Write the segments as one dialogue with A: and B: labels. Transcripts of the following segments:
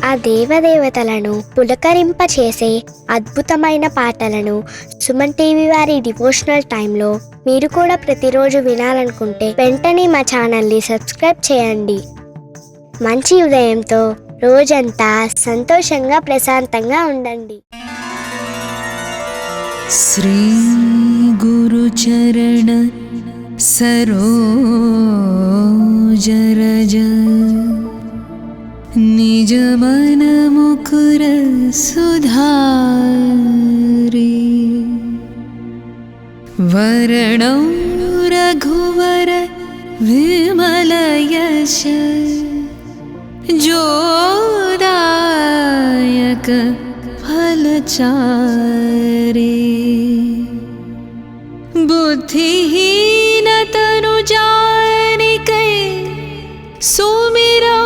A: ఆ దేవదేవతలను పులకరింపచేసే అద్భుతమైన పాటలను సుమన్ టీవీ వారి డివోషనల్ టైంలో మీరు కూడా ప్రతిరోజు వినాలనుకుంటే వెంటనే మా ఛానల్ని సబ్స్క్రైబ్ చేయండి. మంచి ఉదయంతో రోజంతా సంతోషంగా ప్రశాంతంగా ఉండండి.
B: శ్రీ గురు చరణ సరోజ రజ నిజ మన ముకుర సుధారి వరణౌ రఘువర విమల యశ जोदायक फलचारे बुद्धिहीन तनु जानिकै सुमिरौ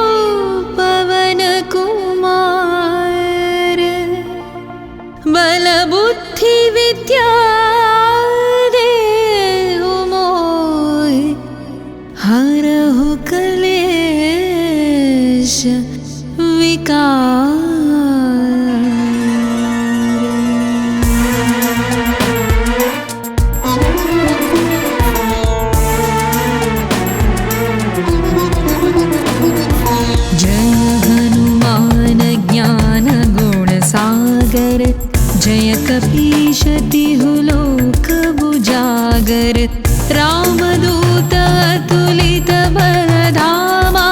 B: पवन कुमार बल बुद्धि विद्या देहु मोय हरहु कलेश विकार. जय हनुमान ज्ञान गुण सागर जय कपीश तिहु लोक बुजागर रामदूत अतुलित बलधामा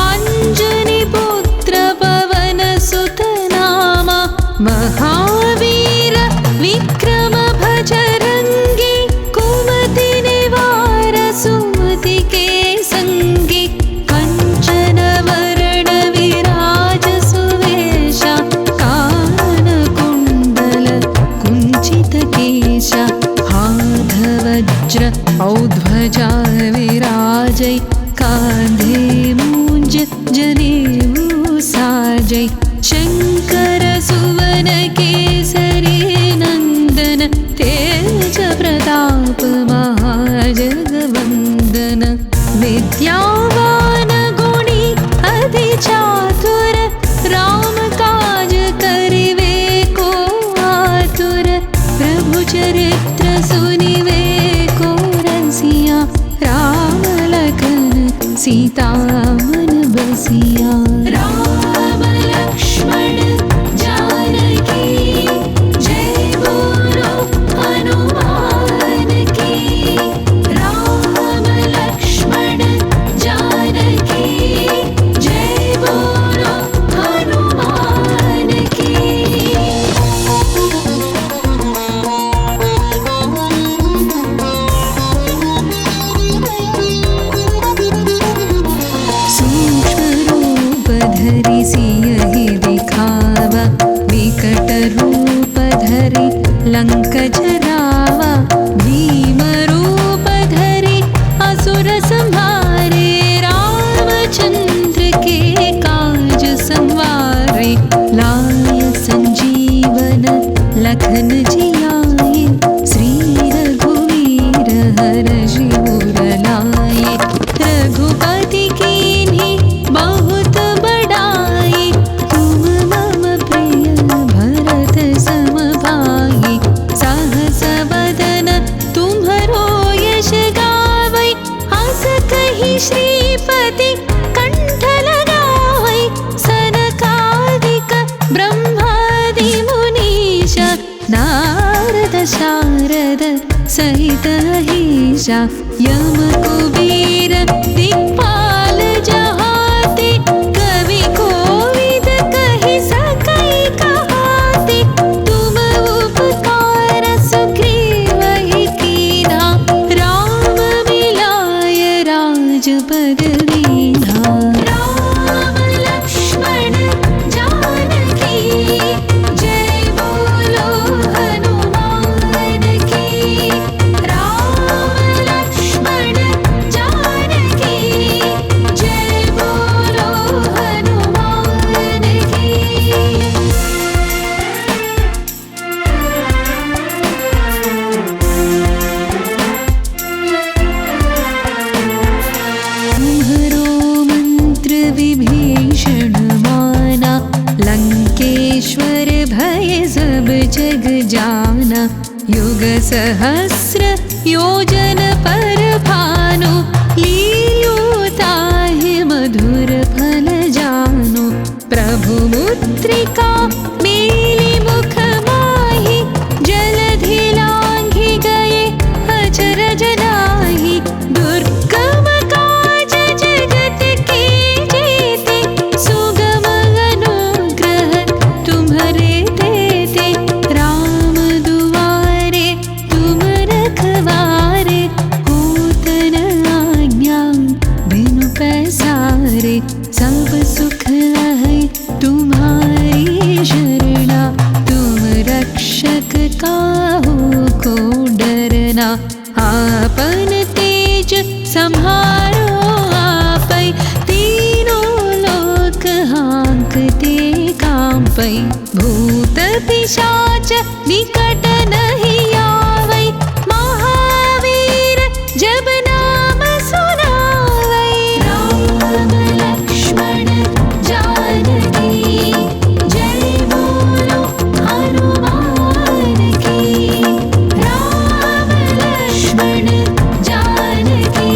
B: अंजनी पुत्र पवन सुत नामा महावीर विक्रम भजरंगी कुमति निवार सुमति के संगी कंचन वरण विराज सुवेशा कान कुंडल कुंचित केशा हाथ वज्र औध्वजा विराजै कांधे मूंज जनेऊ साजै शंकर सुवन केसरी नंदन तेज प्रताप महाजगवंदन विद्यावान गुणी अति चातुर राम काज करिवे को आतुर प्रभु चरित्र सुनिवे को रसिया राम लखन सीता मन बसिया. राम लक्ष्मण जानकी जय बोलो हनुमान की. राम लक्ष्मण जानकी जय बोलो हनुमान की. धरि सियहि दिखावा विकट रूप धरि लंक जरावा भीम रूप धरि असुर संहारे रामचंद्र के काज संवारे लाय संजीवन लखन जियाए श्री रघुवीर हर्षि उर लाए रघुपति कीन्ही बहुत बड़ाई तुम मम प्रिय भरत सम भाई सहस बदन तुम्हरो यश गावै हस कहि श्रीपति कंठ लगावै सनकादिक ब्रह्मादि मुनीश नारद शारद सहित अहिषा यम कुबेर दिक्पाल जहाते कवि कोविद कहि सकै कहाते तुम उपकार सुग्रीवहि कीन्हा राम मिलाय राजपद दीन्हा. राम लक्ष्मण जानकी जय बोलो हनुमान की. राम लक्ष्मण जानकी जय बोलो हनुमान की. तुम्हरो मंत्र विभीषण माना युगसहस्र योजन पर भानु, लील्योताहि मधुर फल जानु। प्रभु मुद्रिका मेली मुख माहि, जलधि लांघि गए अचरज नाही। दुर्गम काज जगत के जेते, सुगम अनुग्रह तुम्हरे देते। राम दुआरे तुम रखवारे, होत न आज्ञा बिनु पैसारे। सब सुख है तुम्हारी शरणा, तुम रक्षक काहू को डरना। आपन तेज सम्हारो आपै, तीनों लोक हाँकते कांपै। भूत पिशाच निकट नहीं आवै, महावीर जब नाम सुनावै। राम लक्ष्मण जानकी, जय बोलो हनुमान की। राम लक्ष्मण जानकी,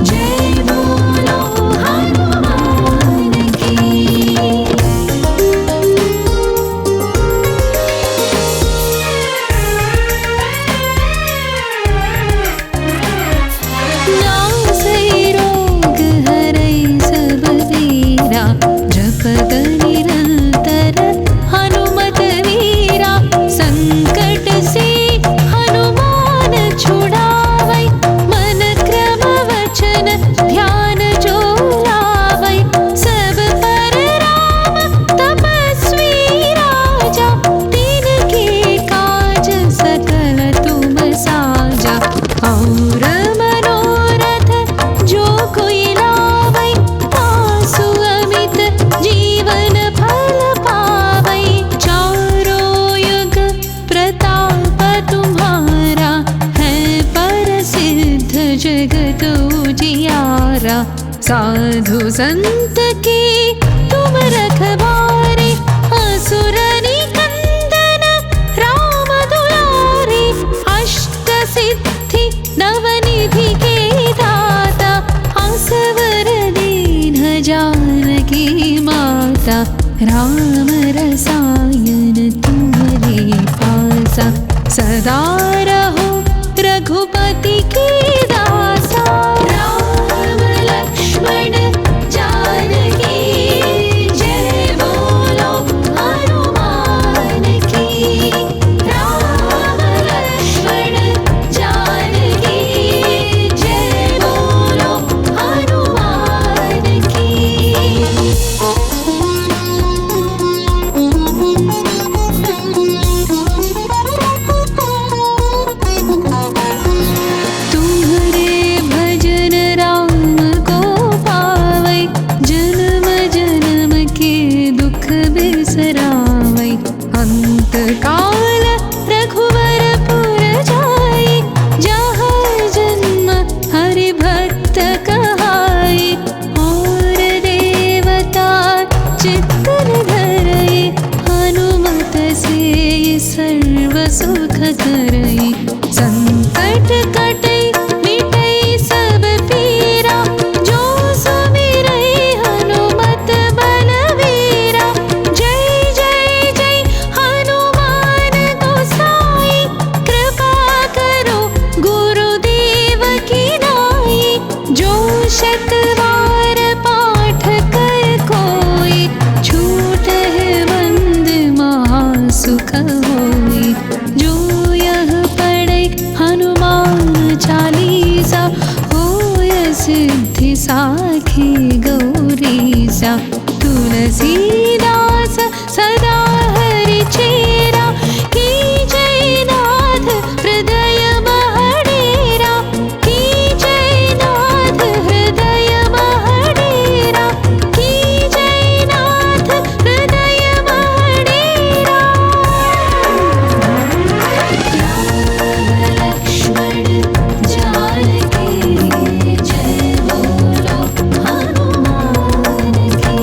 B: जय बोलो हनुमान की। नासै रोग हरै सब वीरा, जपत निरंतर हनुमत वीरा। संकट से हनुमान छुड़ावै, मन क्रम वचन ध्यान जो लावै। सब पर राम तपस्वी राजा, तिनके काज सकल तुम साजा। और मनोरथ जो कोई लावै, तासु अमित जीवन फल पावै। चारों युग प्रताप तुम्हारा, है प्रसिद्ध जगत उजियारा। साधु संत के तुम रखवारे, असुर निकंदन राम दुलारे। अष्ट सिद्धि नवनिधि के दाता, असवर दीन जानकी माता। राम रसायन तुम्हारे पासा, सदा रहो रघुपति के दासा। राम लक्ष्मण जानकी, जय बोलो हनुमान की। राम लक्ष्मण जानकी, जय बोलो हनुमान की। तुम्हारे भजन राम को पावै, जन्म जन्म के दुख बिसरावै। अंत काल रघुवर पुर जाई, जहाँ जन्म हरि भक्त कहाई। और देवता चित्तन धरई, हनुमत से सर्व सुख करई। संकट कटै मिटै सब पीरा, जो सुमिरै हनुमत बलवीरा। जय जय जय हनुमान गोसाई, कृपा करो गुरुदेव की नाई। जो शत बार पाठ कर कोई, छूटहि बंद महासुख होई। जो यह पढ़ै हनुमान चालीसा, होय सिद्धि साखी गौरीसा। तुलसीदास सदा हरि चेरा, की जय नाथ हृदय महडेरा। की जय नाथ हृदय महडेरा, की जय नाथ हृदय महडेरा। राम लक्ष्मण जानकी, जय बोलो हनुमान की।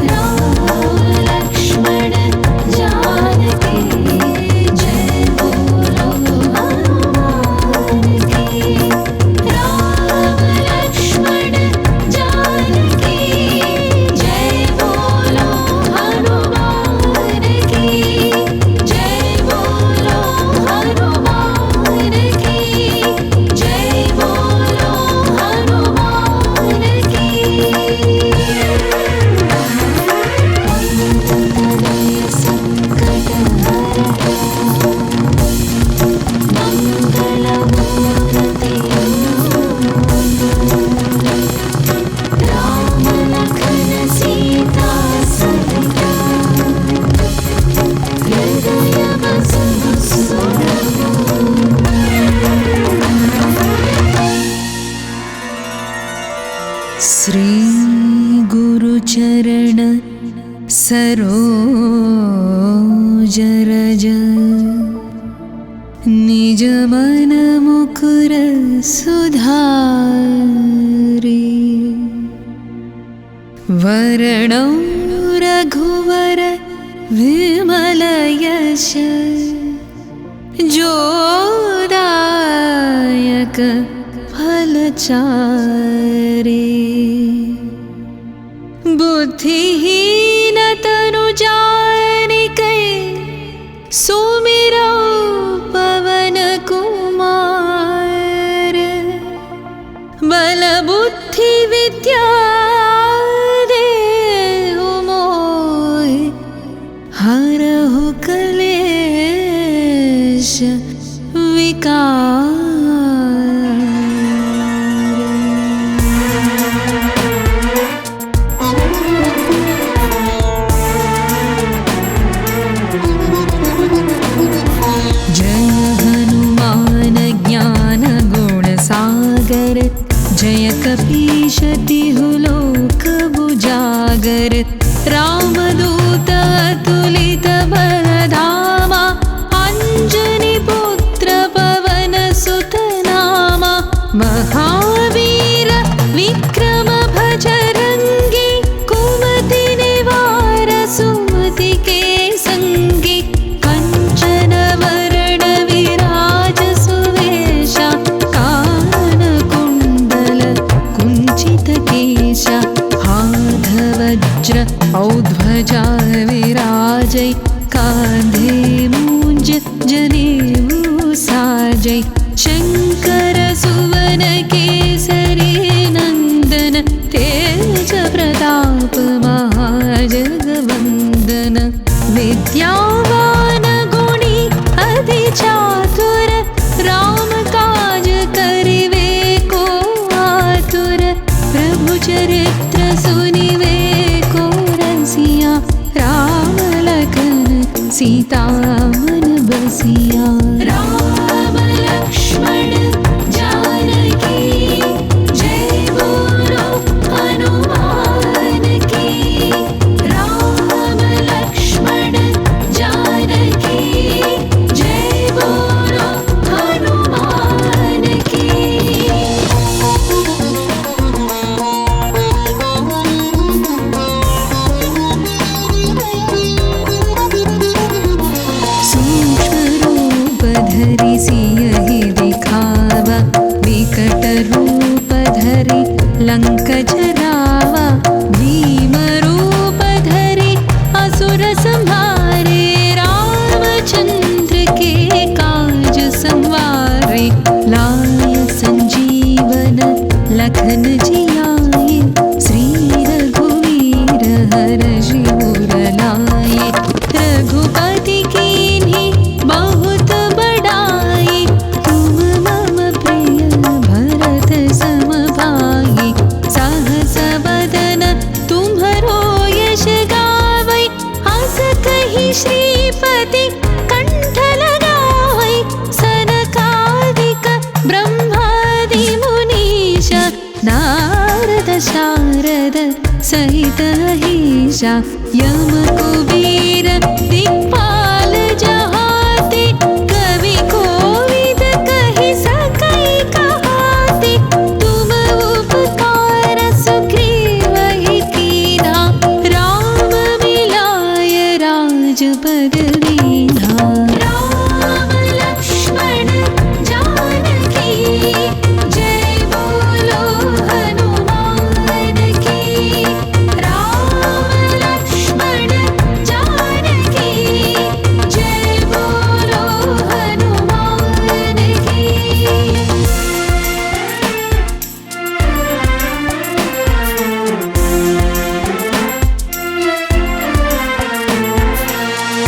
B: राम चरण सरोज रज निज मन मुकुर सुधारि वरणौ रघुवर विमल यश जोदायक फलचारि बुद्धिहीन तनु जानिके सुमिरौ पवन कुमार बल बुद्धि विद्या देहु मोहि हरहु क्लेश विकार जय कपीश तिहु लोक बुजागर रामदूत अतुलित बलधामा अंजनी पुत्र पवन सुत नामा महावीर विक्रम भजरंगी कुमति निवार सुमति के संगी कंचन वरण विराज सुवेशा हाथ वज्र औध्वजा विराजै कांधे मूंज जनेऊ साजै शंकर सुवन केसरी नंदन तेज प्रताप महाजगवंदन विद्यावान गुणी अति चातुर राम काज करिवे को आतुर प्रभु चरित्र सुनिवे को रसिया राम लखन सीता मन बसिया राम लक्ष्मण जानकी जय बोलो हनुमान की राम लक्ष्मण जानकी जय बोलो हनुमान की धरि सियहि दिखावा विकट रूप धरि लंक जरावा भीम रूप धरि असुर संहारे रामचंद्र के काज संवारे लाय संजीवन लखन जियाए श्री रघुवीर हर्षि उर लाए रघुपति कीन्ही बहुत बड़ाई तुम मम प्रिय भरत सम भाई सहस बदन तुम्हरो यश गावै हस कहि श्रीपति कंठ लगावै सनकादिक ब्रह्मादि मुनीश नारद शारद सहित अहिषा यम कुबेर दिक्पाल जहाते कवि कोविद कहि सकै कहाते तुम उपकार सुग्रीवहि कीन्हा राम मिलाय राजपद दीन्हा राम लक्ष्मण जानकी जय बोलो हनुमान की राम लक्ष्मण जानकी जय बोलो हनुमान की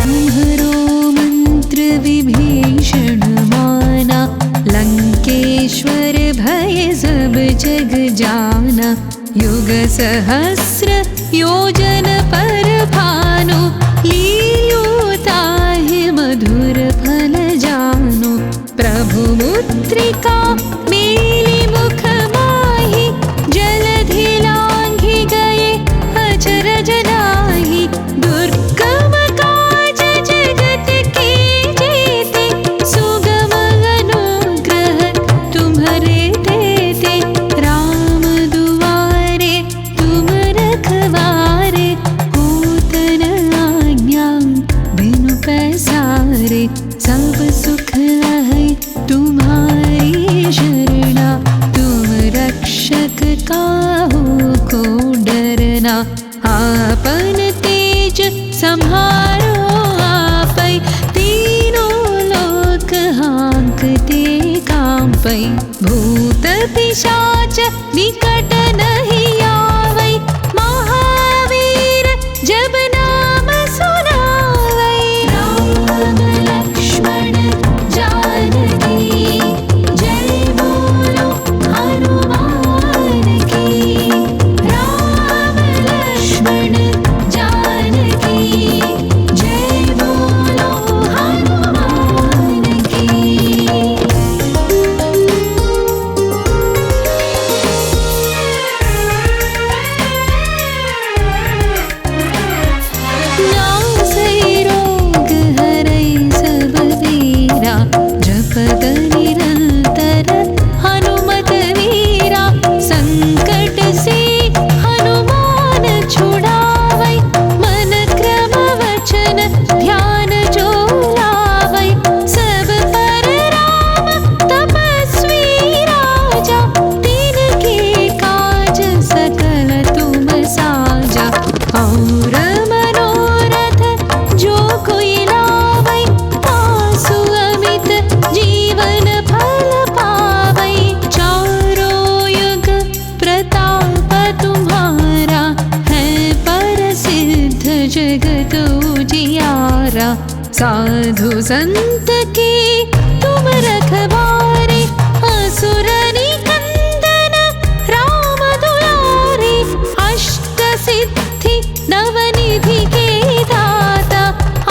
B: तुम्हरो मंत्र विभीषण माना लंकेश्वर भय सब जग जाना युग सहस्र योजन पर भानु लील्योताहि मधुर फल जानु प्रभु मुद्रिका मेलि मुख माहि जलधि लांघि गए अजर आपन तेज संहारो आपै, तीनों लोक हाँकते कांपै। भूत पिशाच निकट नहीं आवै, महावीर जब नाम सुनावै। राम लक्ष्मण जानकी जय बोलो हनुमान की। राम लक्ष्मण जानकी जय बोलो हनुमान की। नासै रोग हरै सब वीरा, जपत निरंतर हनुमत वीरा। संकट से हनुमान छुड़ावै, मन क्रम वचन ध्यान जो लावै। सब पर राम तपस्वी राजा, तिनके काज सकल तुम साजा। और मनोरथ जो कोई लावै, तासु अमित जीवन फल पावै। चारों युग प्रताप तुम्हारा, है प्रसिद्ध जगत उजियारा। साधु संत के तुम रखवारे, असुर निकंदन राम दुलारे। अष्ट सिद्धि नवनिधि के दाता,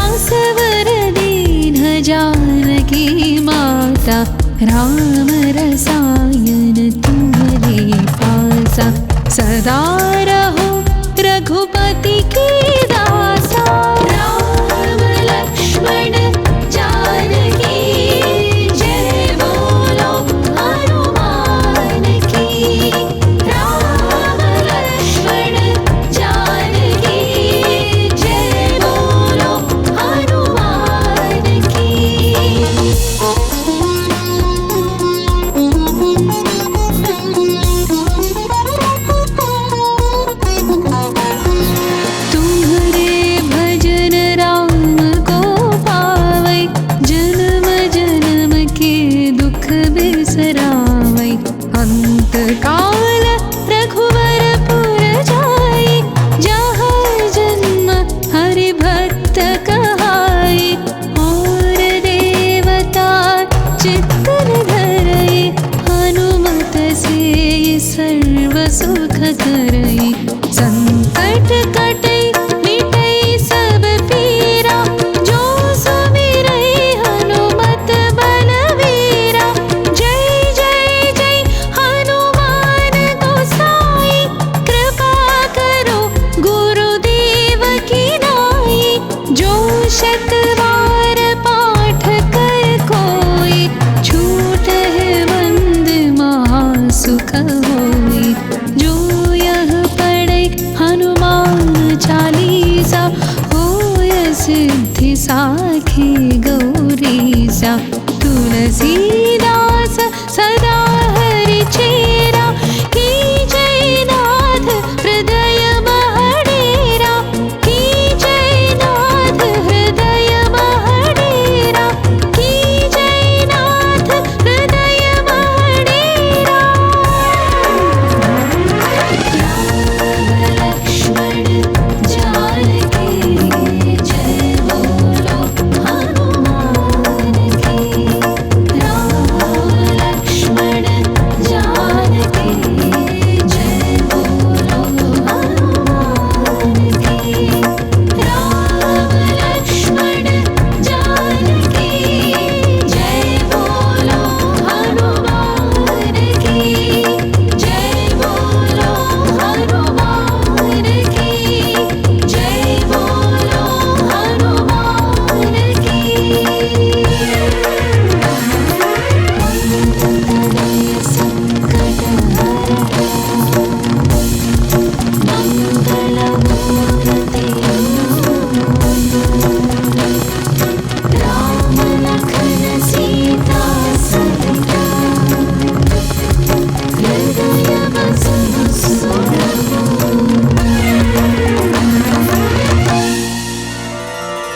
B: असवर दीन जानकी माता। राम रसायन तुम्हारे पासा, सदा रहो रघुपति के दासा। राम लक्ष्मण जानकी जय बोलो हनुमान की। राम लक्ष्मण जानकी जय बोलो हनुमान की। तुम्हारे भजन राम को पावै, जन्म जन्म के दुख बिसरावै। अंत काल रघुवरपुर जाई, जहाँ जन्म हरि भक्त कहाई। और देवता चित्तन धरई, हनुमत से सर्व सुख करई। संकट कटै मिटै सब पीरा, जो सुमिरै हनुमत बलवीरा। जय जय जय हनुमान गोसाई, कृपा करो गुरुदेव की नाई। जो शत बार पाठ कर कोई, छूटहि बंद महासुख होई। जो यह पढ़ै हनुमान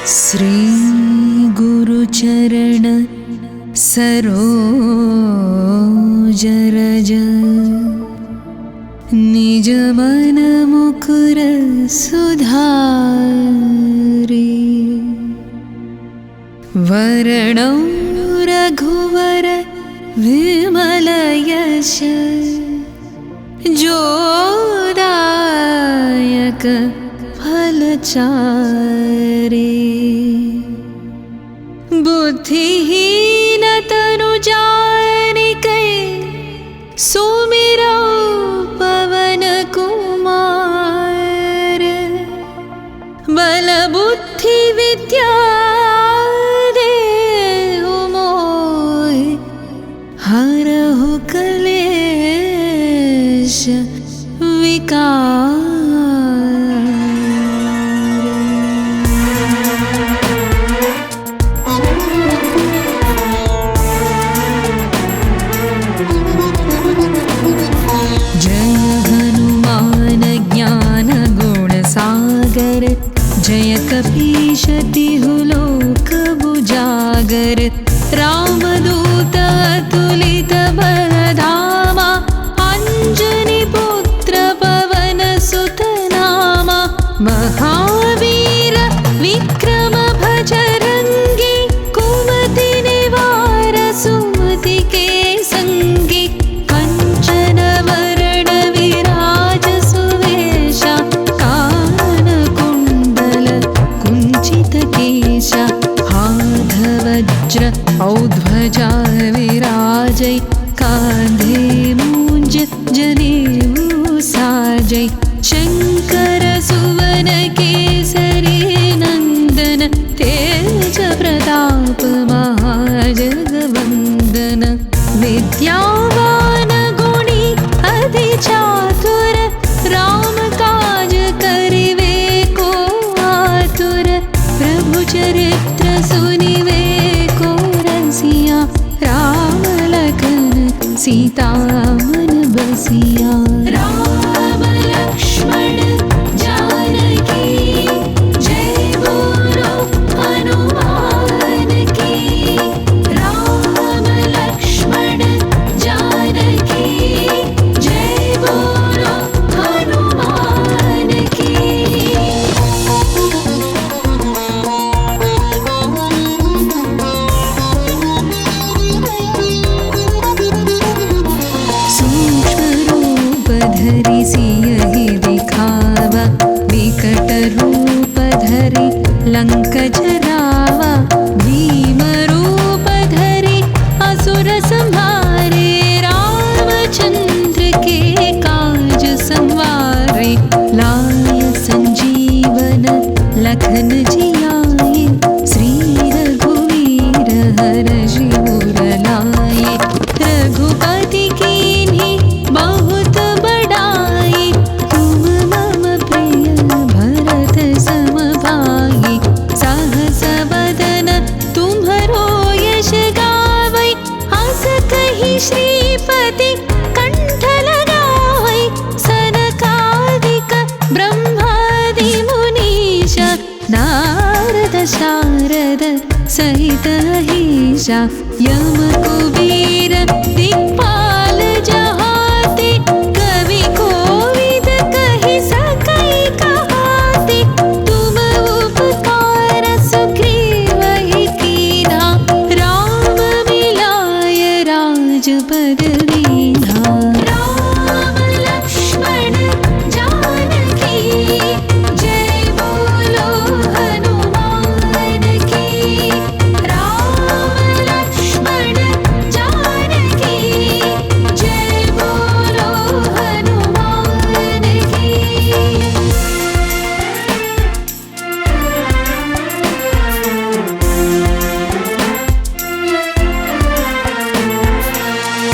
B: श्री गुरुचरण सरोज रज निज मन मुकुर सुधारि वरणौ रघुवर विमल यश जोदायक फलचारि बुद्धिहीन तनु जानिकै सुमिरौ पवन कुमार बल बुद्धि विद्या देहु मोहि हरहु क्लेश विकार। जय कपीश तिहु लोक बुजागर रामदूत अतुलित बलधामा अंजनी पुत्र पवन सुत नामा महावीर विक्रम भजरंगी कुमति निवार सुमति के संगी कंचन वरण विराज सुवेशा हाथ वज्र औध्वजा विराजै कांधे मूंज जनेऊ साजै शंकर सुवन केसरी नंदन तेज प्रताप महाजगवंदन विद्यावान गुणी अति चातुर राम काज करिवे को आतुर प्रभु चरित्र सुनिवे को रसिया राम लखन सीता मन बसिया। राम लक्ष्मण जानकी जय बोलो हनुमान की। राम लक्ष्मण जानकी जय बोलो हनुमान की। धरि सियहि दिखावा विकट रूप धरि लंक जरावा भीम रूप धरि असुर संहारे रामचंद्र के काज संवारे लाय संजीवन लखन जियाए श्री रघुवीर हर्षि उर लाए रघुपति कीन्ही बहुत बड़ाई तुम मम प्रिय भरत सम भाई सहस बदन तुम्हरो यश गावै हस कहि श्रीपति कंठ लगावै सनकादिक ब्रह्मादि मुनीश नारद शारद सहित अहिषा यम कुबेर दिक्पाल जहाते कवि कोविद कहि सकै कहाते तुम उपकार सुग्रीवहि कीन्हा राम मिलाय राजपद दीन्हा। राम लक्ष्मण जानकी जय बोलो हनुमान की। राम लक्ष्मण जानकी जय बोलो हनुमान की।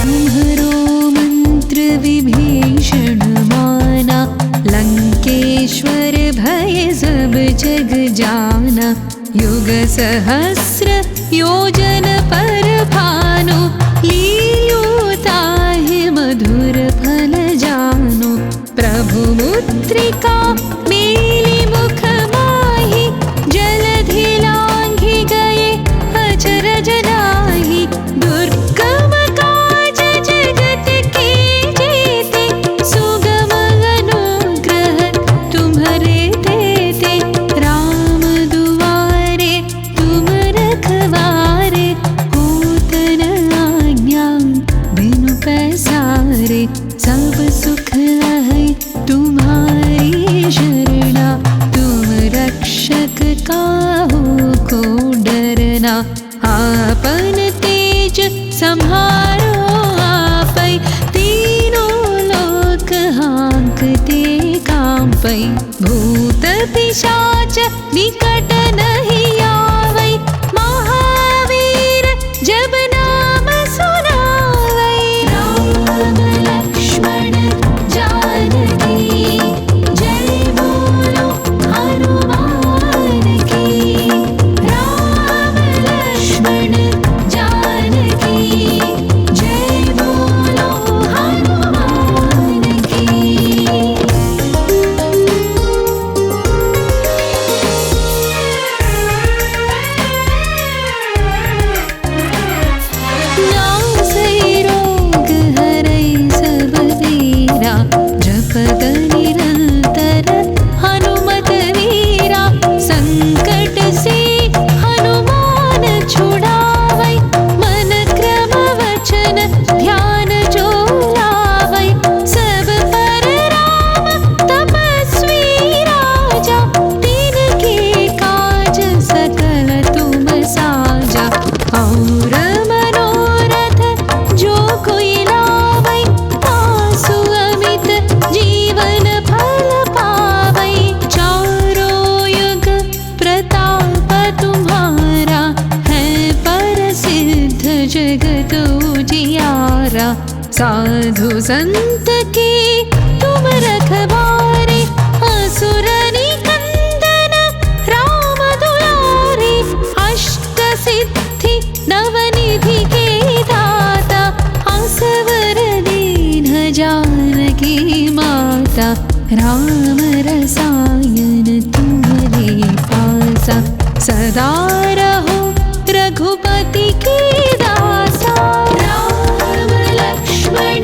B: तुम्हरो मंत्र विभीषण माना लंकेश्वर भय सब जग जाना युग सहस्र योजन पर भानु लील्योताहि मधुर फल जानु प्रभु मुद्रिका मेलि मुख माहि जलधि काहू को डरना। आपन तेज संहारो आपै, तीनों लोक हाँकते कांपै। भूत पिशाच निकट नहीं आवै, महावीर जब नाम सुनावै। राम लक्ष्मण जानकी जय बोलो हनुमान की। राम लक्ष्मण जानकी जय बोलो हनुमान की। नासै रोग हरै सब पीरा, जपत निरंतर हनुमत वीरा। संकट से हनुमान छुड़ावै, मन क्रम वचन ध्यान जो लावै। सब पर राम तपस्वी राजा, तिनके काज सकल तुम साजा। और मनोरथ जो कोई लावै, तासु अमित जीवन फल पावै। चारों युग प्रताप तुम्हारा, है प्रसिद्ध जगत उजियारा। साधु संत के तुम रखवारे, असुर निकंदन राम दुलारे। अष्ट सिद्धि नवनिधि के दाता, असवर दीन जानकी माता। राम रसायन तुम्हारे पासा, सदा रहो रघुपति के दासा। राम लक्ष्मण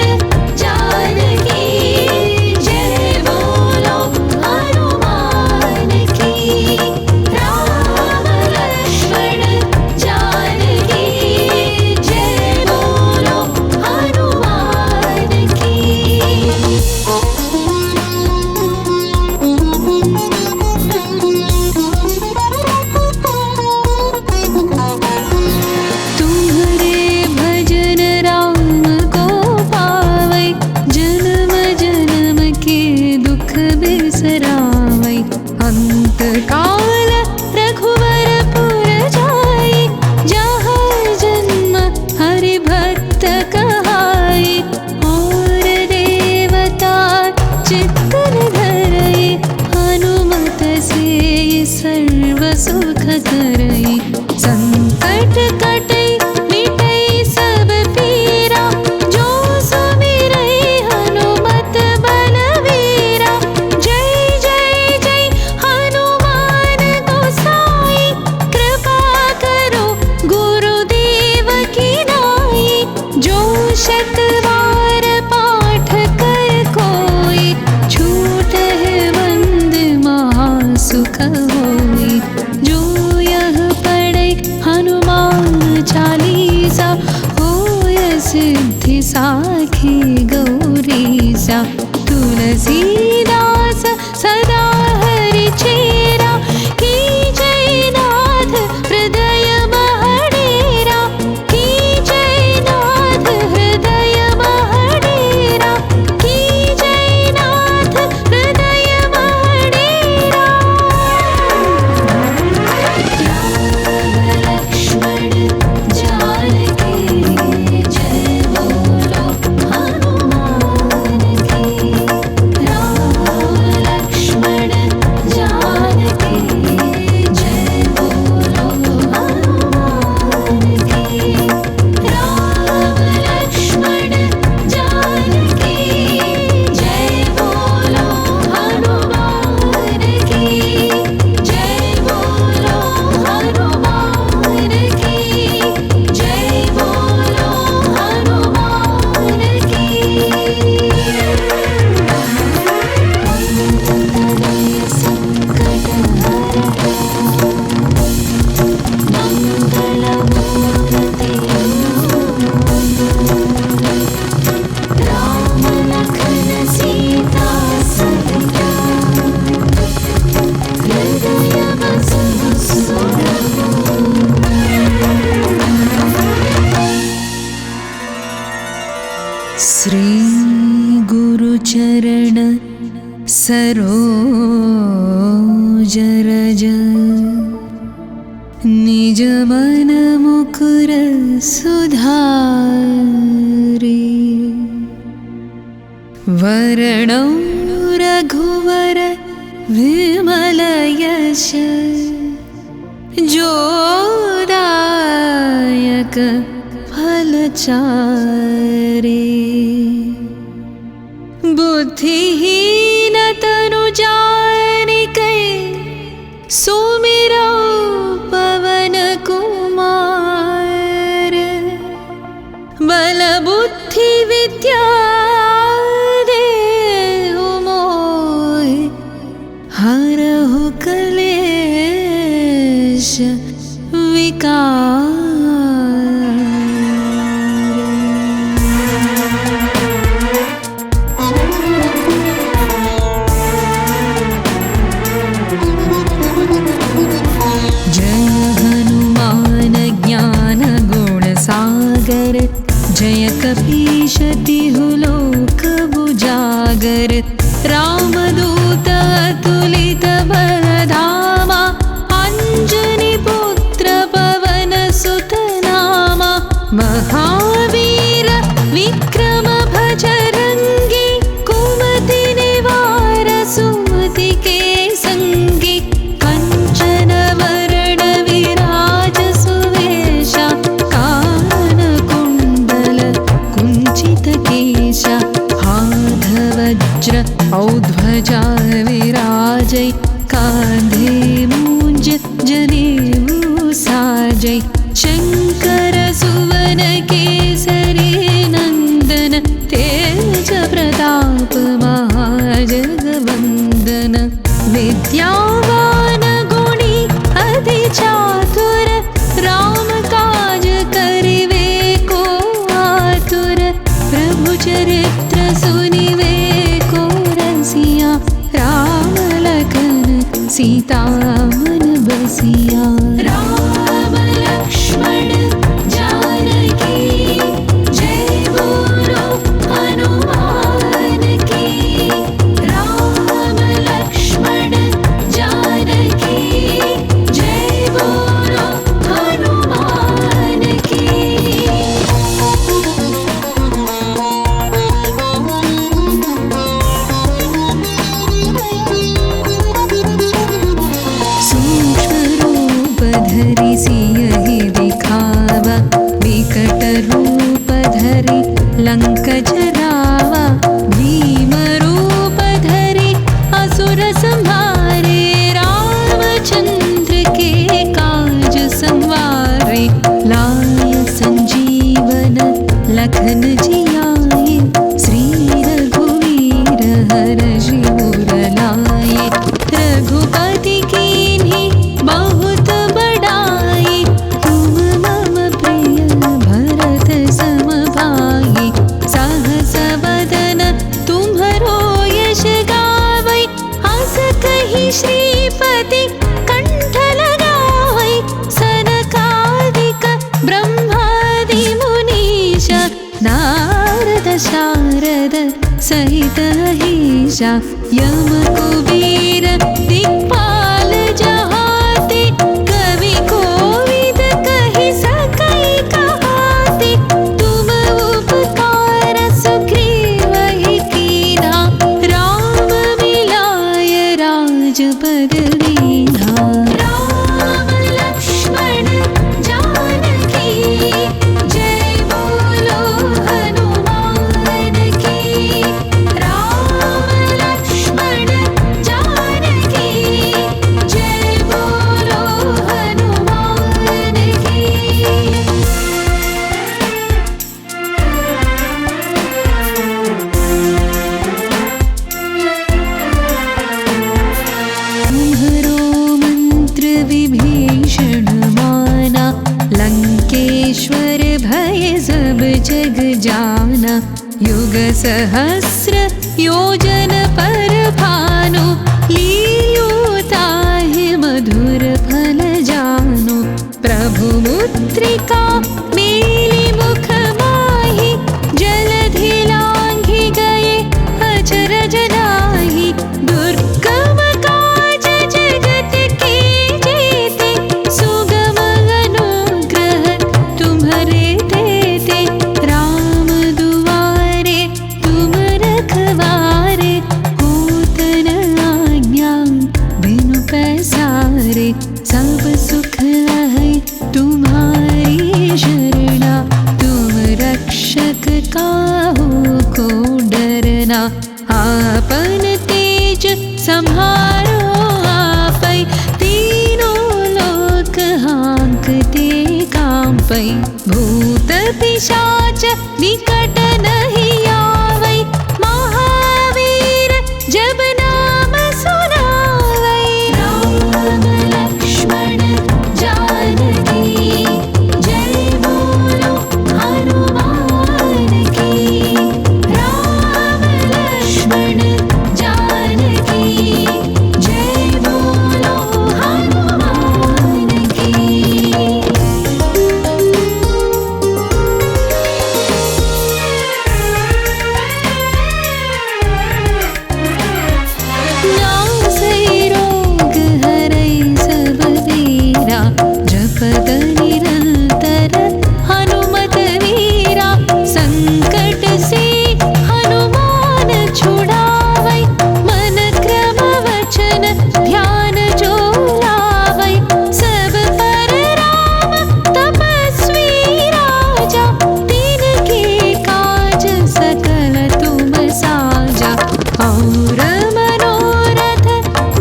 B: जानकी जय बोलो हनुमान की। राम लक्ष्मण जानकी जय बोलो हनुमान की। तुम्हारे भजन राम को पावै, जन्म जन्म के दुख बिसरावै। अंत काल रघुवर पुर जाई, जहाँ जन्म हरि भक्त कहाई। और देवता चित्तन धरई, हनुमत से सर्व सुख करई। संकट कटै मिटै सब पीरा, जो सुमिरै हनुमत बलवीरा। जय जय जय हनुमान गोसाई, कृपा करो गुरुदेव की नाई। जो शत बार पाठ कर कोई, छूटहि बंद महासुख होई। जो यह पढ़ै हनुमान चालीसा, होय सिद्धि साखी गौरीसा। तुलसीदास सदा हरि चेरा, की जय नाथ हृदय महडेरा। की जय नाथ हृदय महडेरा, की जय नाथ हृदय महडेरा। राम लक्ष्मण जानकी जय बोलो हनुमान रज निज मन मुकुर सुधारे वरणौ रघुवर विमल यश जोदायक फलचारे बुद्धिहीन तनु जानिके सुमिरौ पवन कुमार बल बुद्धि विद्या देहु मोहि हरहु क्लेश विकार जय कपीश तिहु लोक बुजागर रामदूत अतुलित बलधामा अंजनी पुत्र पवन सुत नामा महावीर विक्रम भजरंगी कुमति निवार सुमति के संगी कंचन वरण विराज सुवेशा हाथ वज्र औध्वजा विराजै कांधे मूंज जनेऊ साजै शंकर सुवन केसरी नंदन तेज प्रताप महाजगवंदन विद्यावान गुणी अति चातुर राम काज करिवे को आतुर प्रभु चरित्र सुनिवे को रसिया राम लखन सीता मन बसिया राम लक्ष्मण जानकी जय बोलो हनुमान की राम लक्ष्मण जानकी जय बोलो हनुमान की धरि सियहि दिखावा विकट रूप धरि लंक जरावा भीम रूप धरि असुर संहारे रामचंद्र के काज संवारे लाय संजीवन लखन जियाए श्री रघुवीर हर्षि उर लाए रघुपति कीन्ही बहुत बड़ाई तुम मम प्रिय भरत सम भाई सहस बदन तुम्हरो यश गावै हस कहि श्रीपति कंठ लगावै सनकादिक ब्रह्मादि मुनीश नारद शारद सहित अहिषा यम कुबेर दिक्पाल जहाते कवि कोविद कहि सकै कहाते तुम उपकार सुग्रीवहि कीन्हा राम मिलाय राजपद दीन्हा राम लक्ष्मण जानकी जय बोलो हनुमान की राम लक्ष्मण जानकी जय बोलो हनुमान की तुम्हरो मंत्र विभीषण माना लंकेश्वर भय सब जग जाना युग सहस्र योजन पर भानु लील्योताहि मधुर फल जानु प्रभु मुद्रिका मेली मुख माहि जलधि लांघि गए अचरज नाही दुर्गम काज जगत पावै, भूत पिशाच निकट नहीं आवै, महावीर जब नाम सुनावै। राम लक्ष्मण जानकी जय बोलो हनुमान की। राम लक्ष्मण जानकी जय बोलो हनुमान की। नासै रोग हरै सब वीरा, जपत निरंतर हनुमत वीरा। संकट से हनुमान छुड़ावै, मन क्रम वचन ध्यान जो लावै। सब पर राम तपस्वी राजा, तिनके काज सकल तुम साजा। और मनोरथ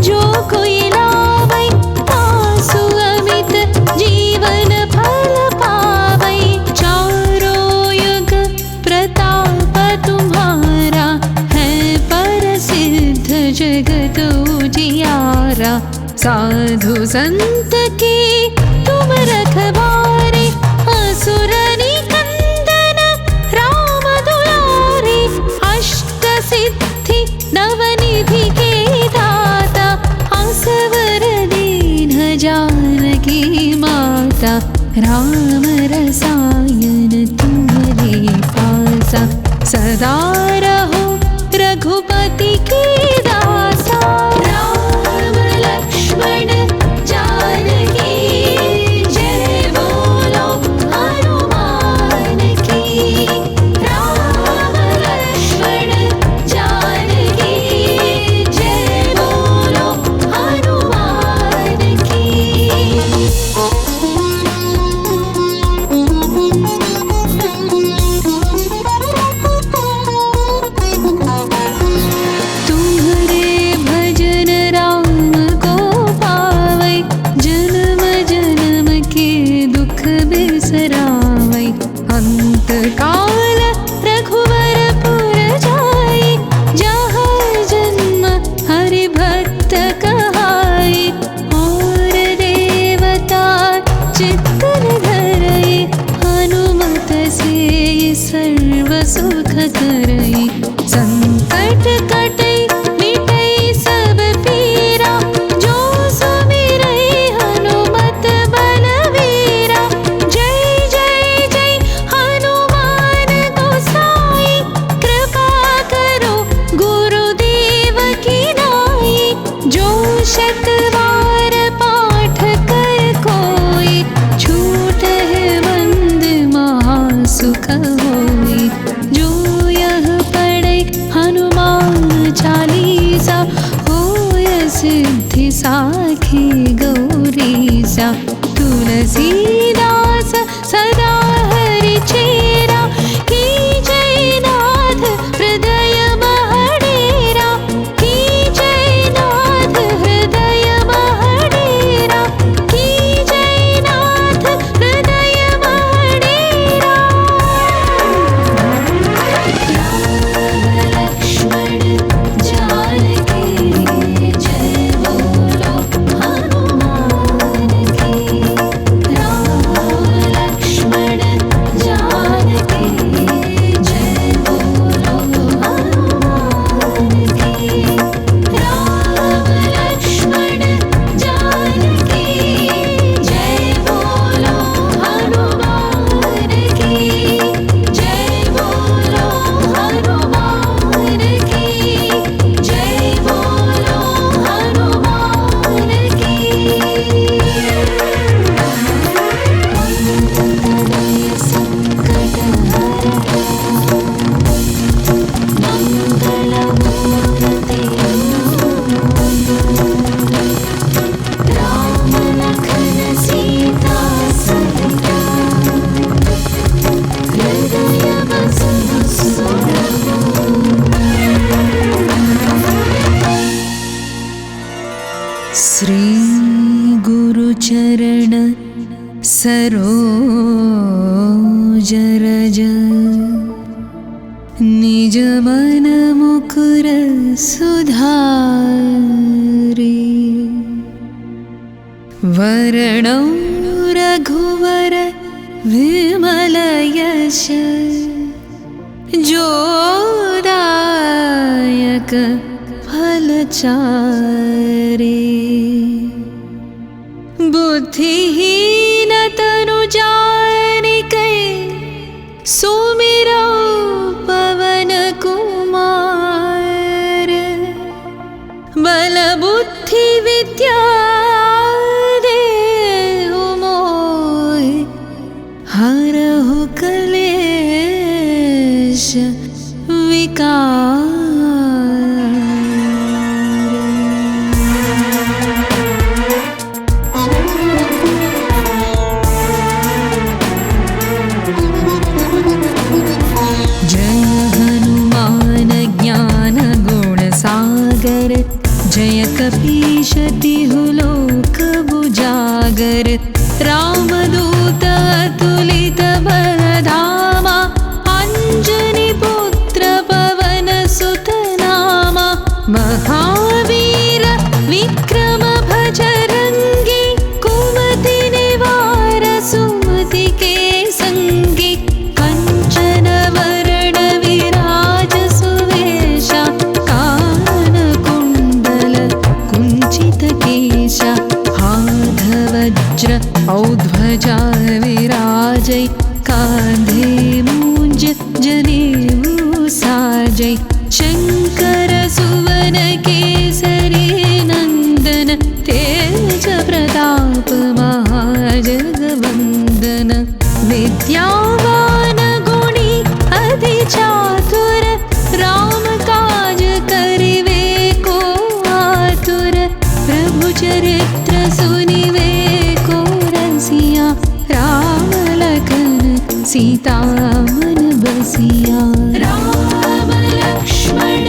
B: जो कोई लावै, तासु अमित जीवन फल पावै। चारों युग प्रताप तुम्हारा, है प्रसिद्ध जगत उजियारा। साधु संत के तुम रखवारे, असुर निकंदन राम दुलारे। अष्ट सिद्धि नवनिधि के दाता, असवर दीन जानकी माता। राम रसायन तुम्हारे पासा, सदा रहो रघुपति के दासा। राम लक्ष्मण जानकी जय बोलो हनुमान की। राम लक्ष्मण जानकी जय बोलो हनुमान की। तुम्हारे भजन राम को पावै, जन्म जन्म के दुख बिसरावै। अंत काल रघुवरपुर जाई, जहाँ जन्म हरि भक्त कहाई। और देवता चित्तन धरई, हनुमत से सर्व सुख करई। संकट कटै मिटै सब पीरा, जो सुमिरै हनुमत बलवीरा। जय जय जय हनुमान गोसाई, कृपा करो गुरुदेव की नाई। जो शत बार पाठ कर कोई, छूटहि बंद महासुख होई। जो यह पढ़ै हनुमान चालीसा, होय सिद्धि साखी गौरीसा। तुलसीदास सदा हरि चेरा, की जय नाथ हृदय महडेरा। की जय नाथ हृदय महडेरा, की जय नाथ हृदय महडेरा। राम लक्ष्मण जानकी जय बोलो हनुमान की। राम लक्ष्मण जानकी जय बोलो हनुमान की। राम लक्ष्मण जानकी जय बोलो हनुमान की। जय बोलो हनुमान की। जय बोलो हनुमान की। संकट मंगलमूर्ति राम लखन सीता सहिता, हृदय बसहु श्री गुरु चरण सरोज निज रज निज मन मुकुर सुधारे वरणौ रघुवर विमल यश जोदायक फलचारे बुद्धिहीन तनु जानिके सुमिरौ पवन कुमार बल बुद्धि विद्या देहु मोहि हरहु कलेश विकार जय कपीश तिहु लोक बुजागर रामदूत अतुलित बलधामा अंजनी पुत्र पवन सुत नामा महावीर विक्रम भजरंगी कुमति निवार सुमति के संगी कंचन वरण विराज सुवेशा हाथ वज्र औध्वजा विराजै कांधे मूंज जनेऊ साजै शंकर सुवन केसरी नंदन तेज प्रताप महाजगवंदन विद्यावान गुणी अति चातुर राम काज करिवे को आतुर प्रभु चरित्र सुनिवे को रसिया राम लखन सीता मन बसिया राम लक्ष्मण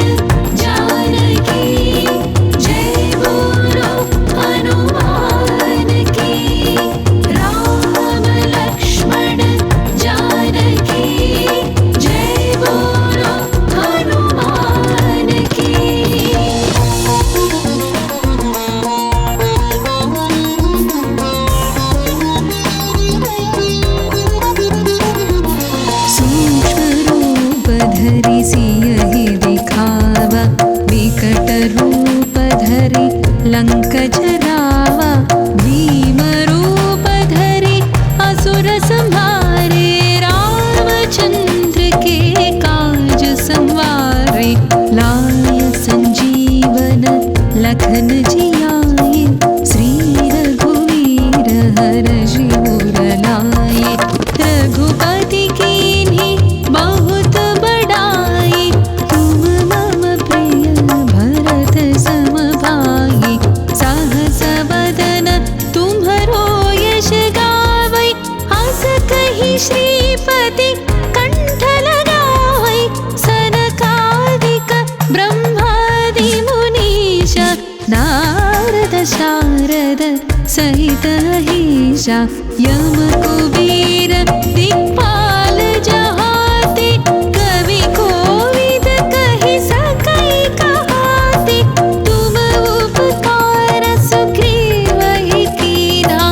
B: जानकी जय बोलो हनुमान की राम लक्ष्मण जानकी जय बोलो हनुमान की धरि सियहि दिखावा विकट रूप धरि लंक जरावा भीम रूप धरि असुर संहारे रामचंद्र के काज संवारे लाय संजीवन लखन जियाए श्री रघुवीर हरषि उर लाए रघुपति कीन्ही बहुत बड़ाई तुम मम प्रिय भरत सम भाई सहस बदन तुम्हरो यश गावै हस कहि श्रीपति कंठ लगावै सनकादिक ब्रह्मादि मुनीश नारद शारद सहित अहिषा यम कुबेर दिक्पाल जहाते कवि कोविद कहि सकै कहाते तुम उपकार सुग्रीवहि कीन्हा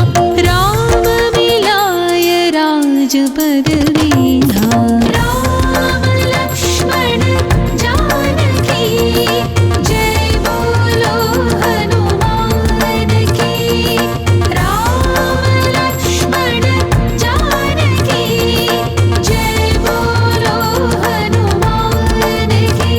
B: राम मिलाय राजपद दीन्हा राम लक्ष्मण जानकी जय बोलो हनुमान की राम लक्ष्मण जानकी जय बोलो हनुमान की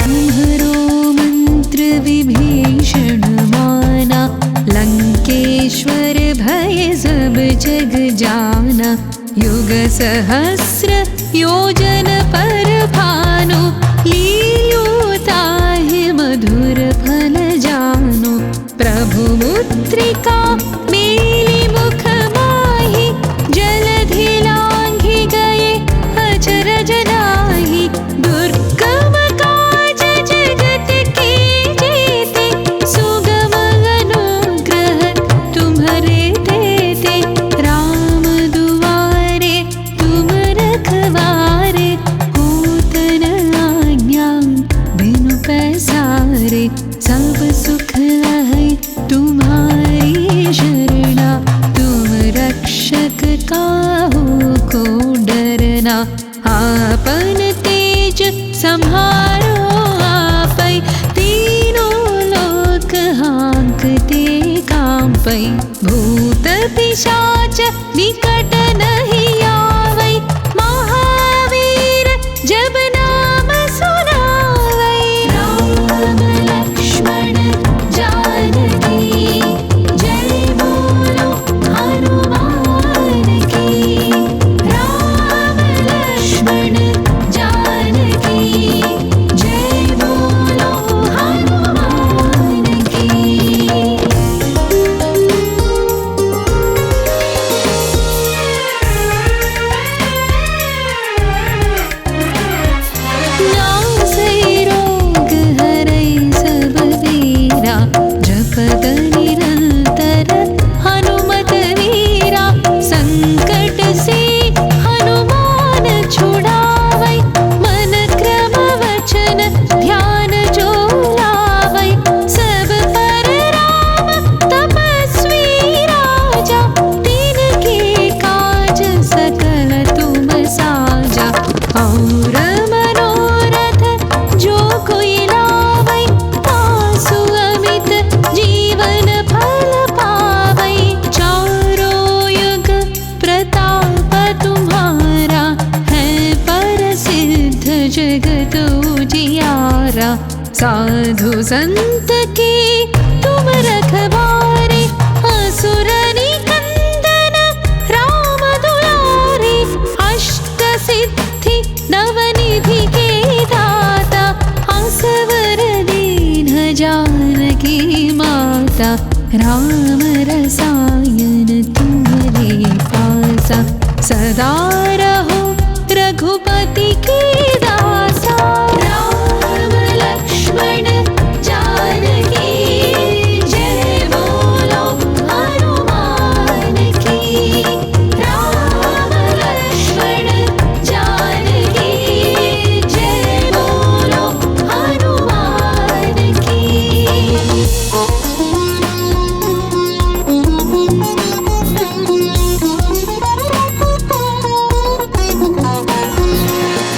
B: तुम्हरो मंत्र विभीषण माना लंकेश्वर भय सब जग जाना युग सहस्र योजन पर भानु लील्यो ताहि मधुर फल जानु प्रभु मुद्रिका मेली मुख माहि जलधि लांघि गए अचरज नाही दुर्गम काज जगत आपन तेज संहारो आपै, तीनों लोक हाँकते कांपै, भूत पिशाच निकट नहीं आवै, महावीर जब नाम सुनावै। राम लक्ष्मण जानकी जय बोलो हनुमान की, राम लक्ष्मण जानकी जय बोलो हनुमान की। नासै रोग हरै सब वीरा, जपत निरंतर हनुमत वीरा, संकट से हनुमान छुड़ावै, मन क्रम वचन ध्यान जो लावै, सब पर राम तपस्वी राजा, तिनके काज सकल तुम साजा। और मनोरथ जो कोई लावै, आसु अमित जीवन फल पावै, चारों युग प्रताप तुम्हारा, है प्रसिद्ध जगत उजियारा। साधु संत के तुम रखवारे, असुर निकंदन राम दुलारे, अष्ट सिद्धि नवनिधि के दाता, असवर दीन जानकी माता, राम रसायन तुम्हारे पासा, सदा रहो रघुपति की दासा। राम लक्ष्मण जानकी जय बोलो हनुमान की, राम लक्ष्मण जानकी जय बोलो हनुमान की।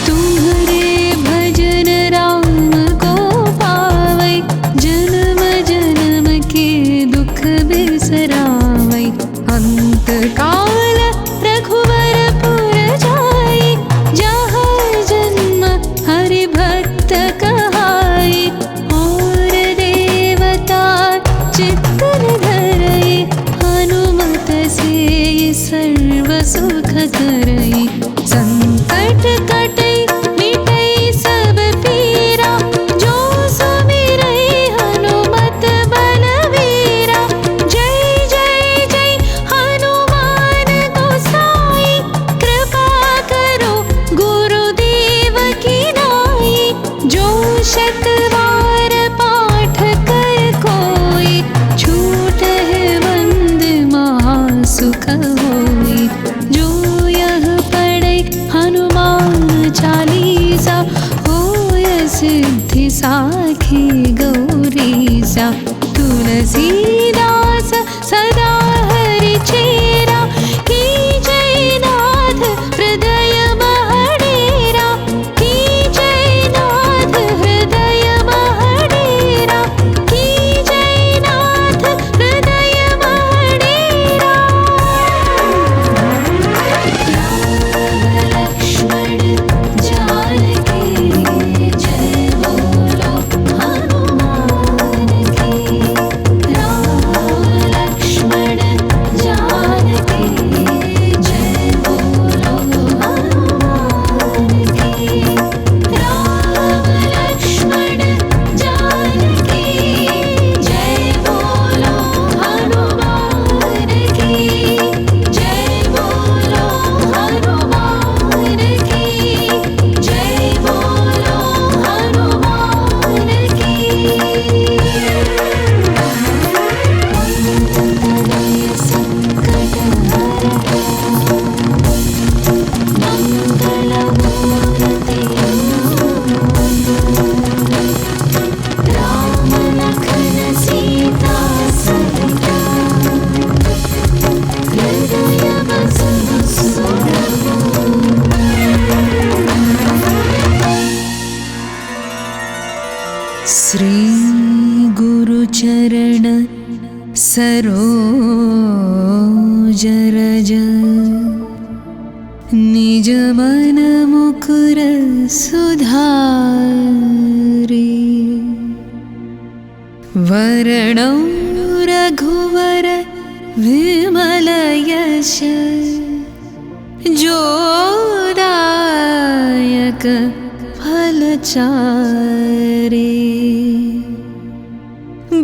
B: तुम्हारे भजन राम को पावै, जन्म जन्म के दुख बिसरावै, अंत काल रघुवर पुर जाई, जहाँ जन्म हरि भक्त कहाई, और देवता चित्तन धरई, हनुमत से सर्व सुख करई, संकट कटै मिटै सब पीरा, जो सुमिरै हनुमत बलवीरा। जय जय जय हनुमान गोसाई, कृपा करो गुरुदेव की नाई, जो शत बार पाठ कर कोई, छूटहि बंद महासुख होई, जो यह पढ़ै हनुमान चालीसा, होय सिद्धि साखी गौरीसा। तुलसीदास सदा हरि चेरा, की जय नाथ हृदय महडेरा, की जय नाथ हृदय श्री गुरुचरण सरोज रज निज मन मुकुर सुधारि वरणौ रघुवर विमल यश जोदायक फलचारि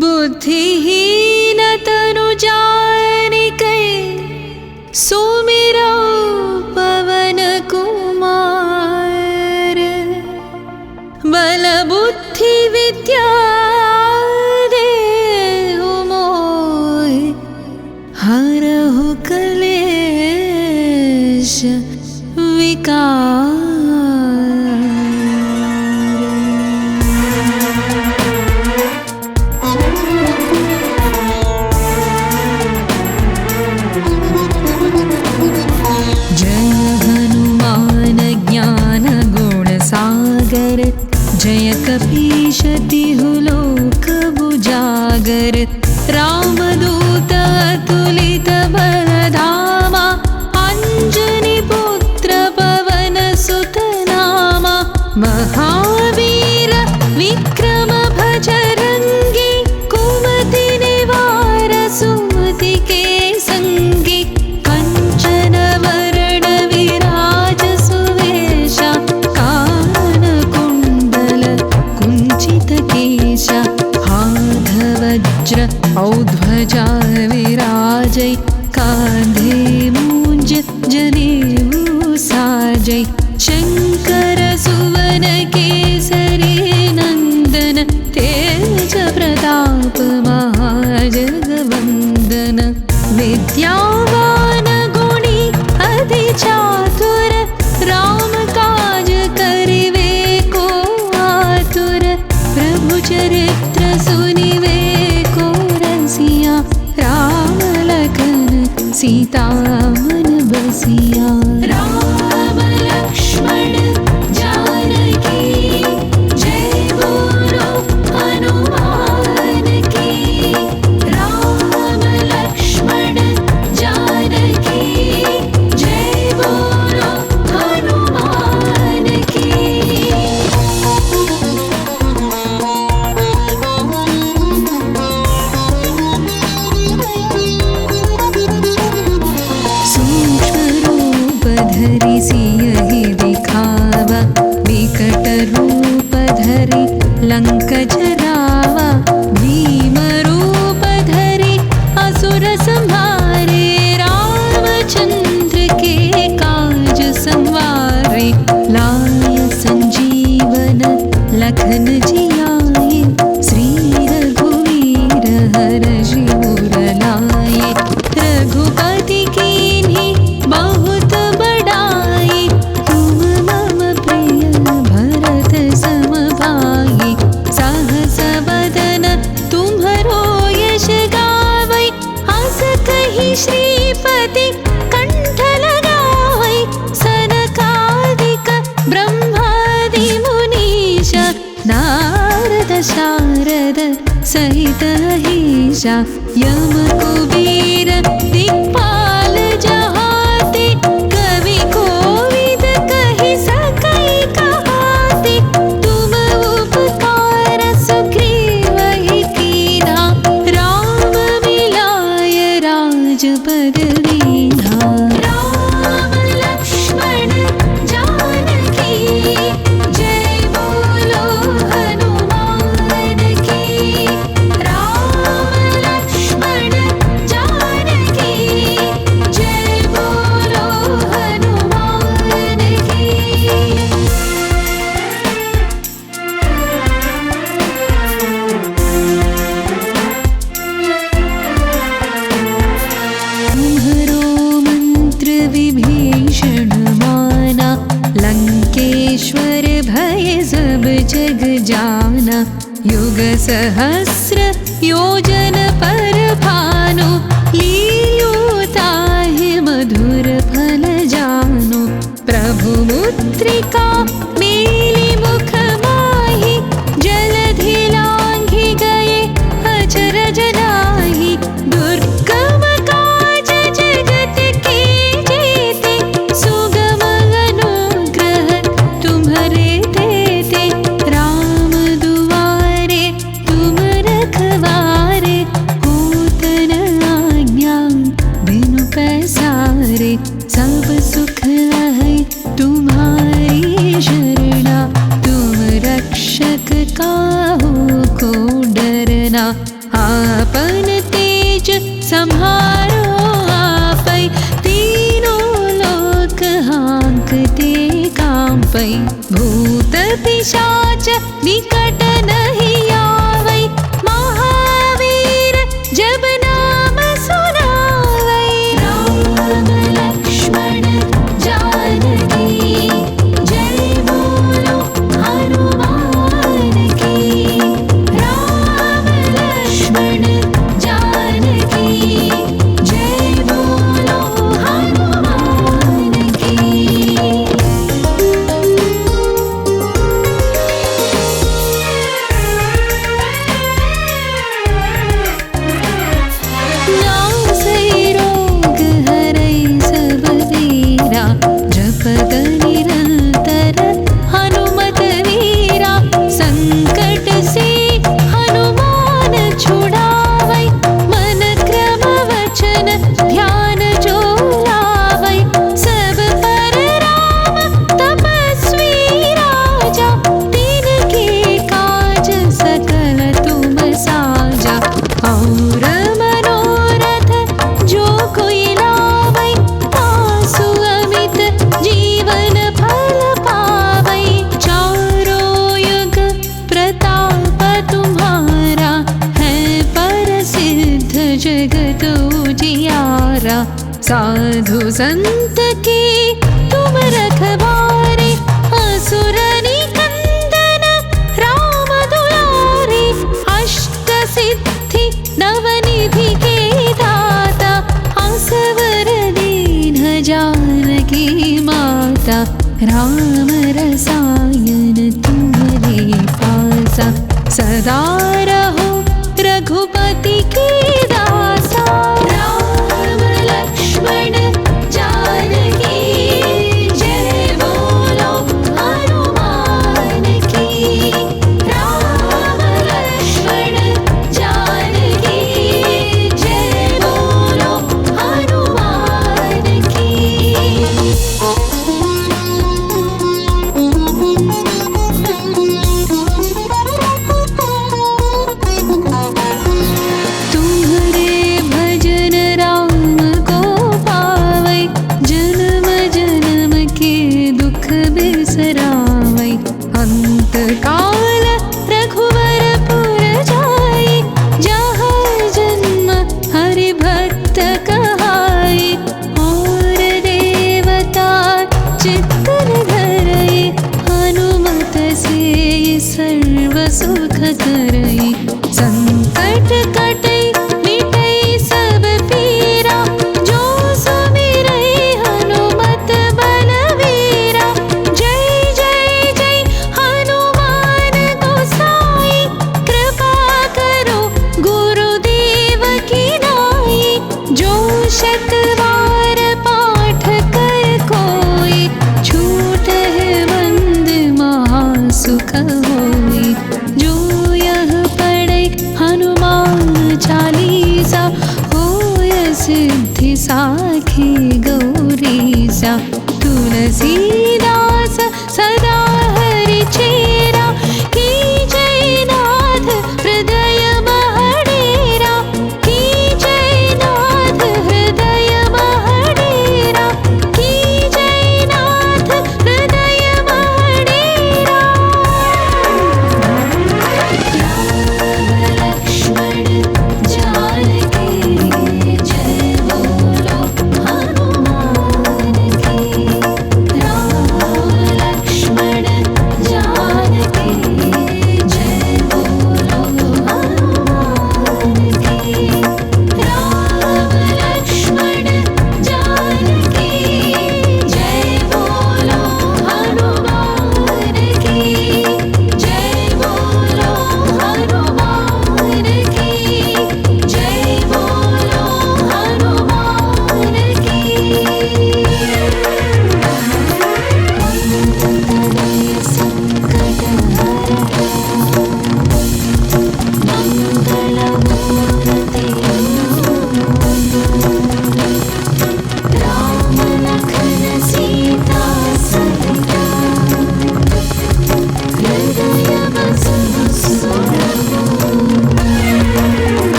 B: बुद्धिहीन तनु जानिकै सुमिरौ पवन कुमार बल बुद्धि विद्या देहु मोहि हरहु क्लेश विकार। जय कपीश तिहु लोक उजागर रामदूत अतुलित बलधामा अंजनी पुत्र पवन सुत नामा महावीर विक्रम भजरंगी कुमति निवार सुमति के संगी कंचन वरण विराज सुवेशा हाथ वज्र औध्वजा विराजै कांधे मूंज जनेऊ साजै शंकर सुवन केसरी नंदन तेज प्रताप महाजगवंदन विद्यावान गुणी अति चातुर राम काज करिवे को आतुर प्रभु चरित्र सुनिवे को रसिया राम लखन सीता मन बसिया। राम लक्ष्मण जानकी जय बोलो हनुमान की। राम लक्ष्मण जानकी जय बोलो हनुमान की। धरि सियहि दिखावा विकट रूप धरि लंक जरावा भीम रूप धरि असुर संहारे रामचंद्र के काज संवारे लाय संजीवन लखन जियाए श्री रघुवीर हरषि उर लाए रघुपति कीन्ही बहुत बड़ाई तुम मम प्रिय भरत सम भाई सहस बदन तुम्हरो यश गावै हस कहि श्रीपति कंठ लगावै सनकादिक ब्रह्मादि मुनीश नारद शारद सहित अहिषा यम कुबेर दिक्पाल जहाते कवि कोविद कहि सकै कहाते तुम उपकार सुग्रीवहि कीन्हा राम मिलाय राजपद दीन्हा। राम लक्ष्मण जानकी जय बोलो हनुमान की। राम लक्ष्मण जानकी जय बोलो हनुमान की। तुम्हरो मंत्र विभीषण माना लंकेश्वर भय सब जग जाना युग सहस्र योजन पर भानु लील्योताहि मधुर फल जानु प्रभु मुद्रिका मेलि मुख माहि जलधि कांपै, भूत पिशाच निकट नहीं आवै, महावीर जब नाम सुनावै। राम लक्ष्मण जानकी जय बोलो हनुमान की। राम लक्ष्मण जानकी जय बोलो हनुमान की। नासै रोग हरै सब वीरा, जपत निरंतर हनुमत वीरा। संकट से हनुमान छुड़ावै, मन क्रम वचन ध्यान जो लावै। सब पर राम तपस्वी राजा, तिनके काज सकल तुम साजा। और मनोरथ जो कोई लावै, तासु अमित जीवन फल पावै। चारों युग प्रताप तुम्हारा, है प्रसिद्ध जगत उजियारा। साधु संत के तुम रखवारे, असुर निकंदन राम दुलारे। अष्ट सिद्धि नवनिधि के दाता, असवर दीन जानकी माता। राम रसायन तुम्हारे पासा, सदा रहो रघुपति के दासा। राम लक्ष्मण जानकी जय बोलो हनुमान की। राम लक्ष्मण जानकी जय बोलो हनुमान की। तुम्हारे भजन राम को पावै, जन्म जन्म के दुख बिसरावै। अंत काल रघुवर पुर जाई, जहाँ जन्म हरि भक्त कहाई। और देवता चित्तन धरई, हनुमत से सर्व सुख करई। संकट